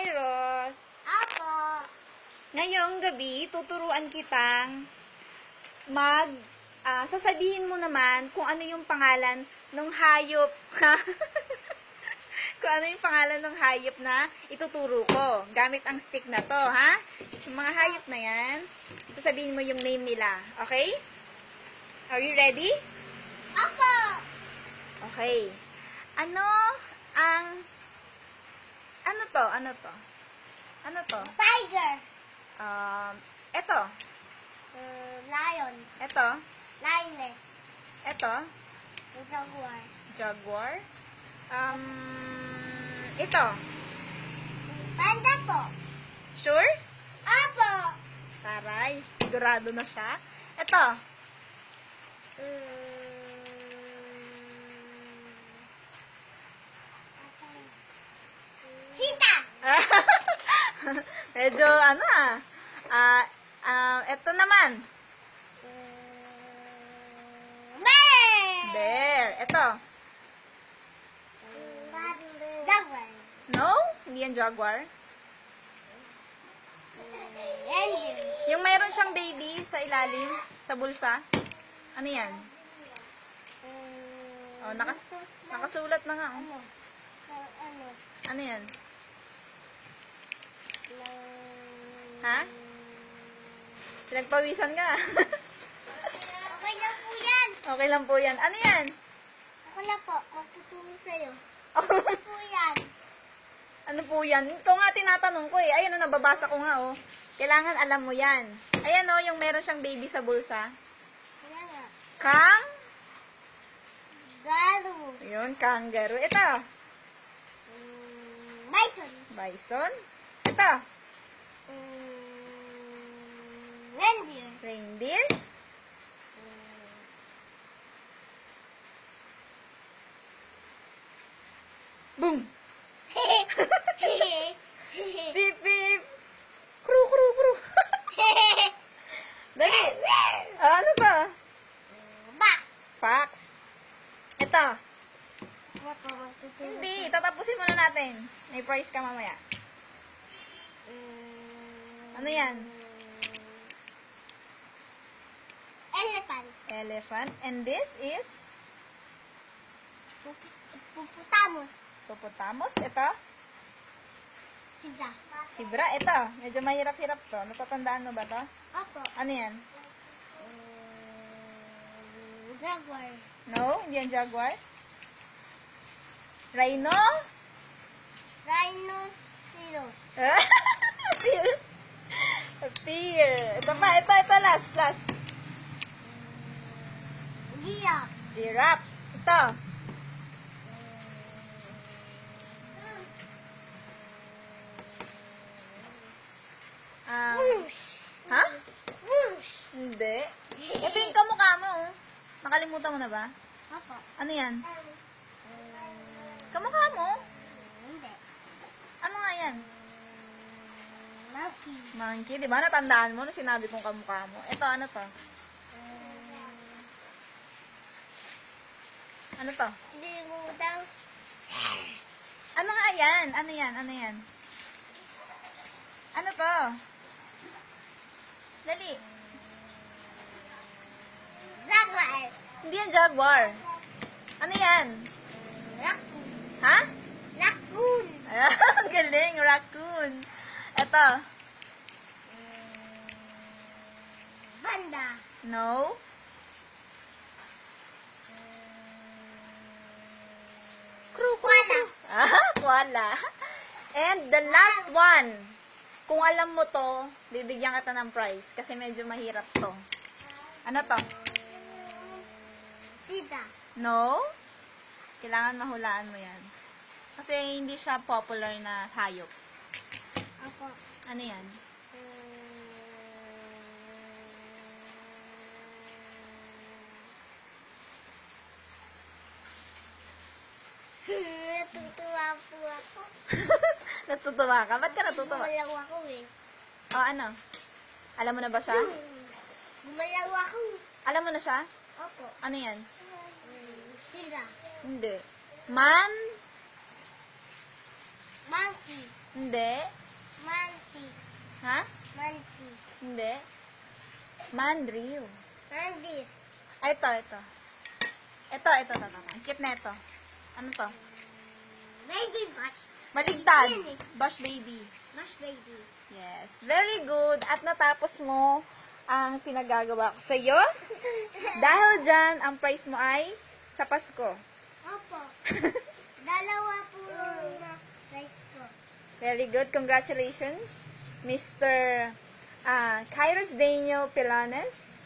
Kairos. Apo. Ngayong gabi, tuturuan kitang sasabihin mo naman kung ano yung pangalan ng hayop. Kung ano yung pangalan ng hayop na ituturo ko. Gamit ang stick na to, ha? Yung mga hayop na yan, sasabihin mo yung name nila. Okay? Are you ready? Apo. Okay. Ano to? Ano to? Tiger. Eto. Lion. Eto. Lioness. Eto. Jaguar. Jaguar. Ito. Panda po. Sure? Apo. Taray, sigurado na siya. Ito. Cheetah. Medyo, ito naman. Bear. Bear. Ito. Jaguar. No? Hindi yan jaguar. Reindeer. Yung mayroon siyang baby sa ilalim, sa bulsa. Ano yan? Oh, nakasulat na nga. Oh. Ano? Ano yan? Ha? Pinagpawisan ka. Okay lang po yan. Okay lang po yan. Ano yan? Ako na po. Magtutulong sa'yo. Ano po yan? Ano po yan? Ikaw nga tinatanong ko eh. Ayan o, nababasa ko nga oh. Kailangan alam mo yan. Ayan o, yung meron siyang baby sa bulsa. Wala nga. Garo. Yun, kangaroo. Ito. Bison. Bison. Ito. Reindeer. Reindeer. Boom! Beep, beep! Kru, kru, kru! Dali! Ano to? Box. Fox. Ito. Wala po magtutulong. Hindi, tatapusin muna natin. May prize ka mamaya. Ano yan? Elephant. Elephant. And this is? Hippopotamus. Hippopotamus. Ito. Zebra. Zebra. Ito. Medyo mahirap-hirap to. Natatandaan mo ba to? Opo. Ano yan? Jaguar. No? Hindi yan jaguar. Rhino? Rhinoceros. Deer. Deer. Ito pa. Ito. Last. Giraffe. Giraffe. Ito. Whoosh. Ha? Whoosh. Hindi. Ito yung kamukha mo. Oh. Nakalimutan mo na ba? Opo. Ano yan? Kamukha mo? Hindi. Ano nga yan? Monkey. Monkey. Di ba? Natandaan mo nung sinabi kong kamukha mo. Ito, ano to? Ano to? Sabihin mo daw. Ano nga yan? Ano yan? Ano to? Dali. Jaguar. Hindi yan jaguar. Ano yan? Raccoon. Ha? Raccoon. Ang galing. Raccoon. Ito. Panda. No. Koala. Koala. And the last one. Kung alam mo to, bibigyan kita ng prize. Kasi medyo mahirap to. Ano to? Cheetah. No? Kailangan mahulaan mo yan. Kasi hindi siya popular na hayop. Opo. Ano yan? Natutuwa po ako. Natutuwa ka? Ba't ka natutuwa? Gumalaw ako eh. O ano? Alam mo na ba siya? Gumalaw ako. Alam mo na siya? Opo. Ano yan? Sila. Hindi. Monkey. Hindi. Manti. Ha? Manti. Hindi. Mandrill. Mandir. Ay, ito. Ito. Ang cute na ito. Ano to? Baby Bash. Baligtad. Yan eh. Bosh baby. Bash baby. Yes. Very good. At natapos mo ang pinagagawa ko sa iyo. Dahil dyan, ang prize mo ay sa Pasko. Opo. Dalawa po yung rice ko. Very good. Congratulations, Mr. Kairos Daniel Pilanes.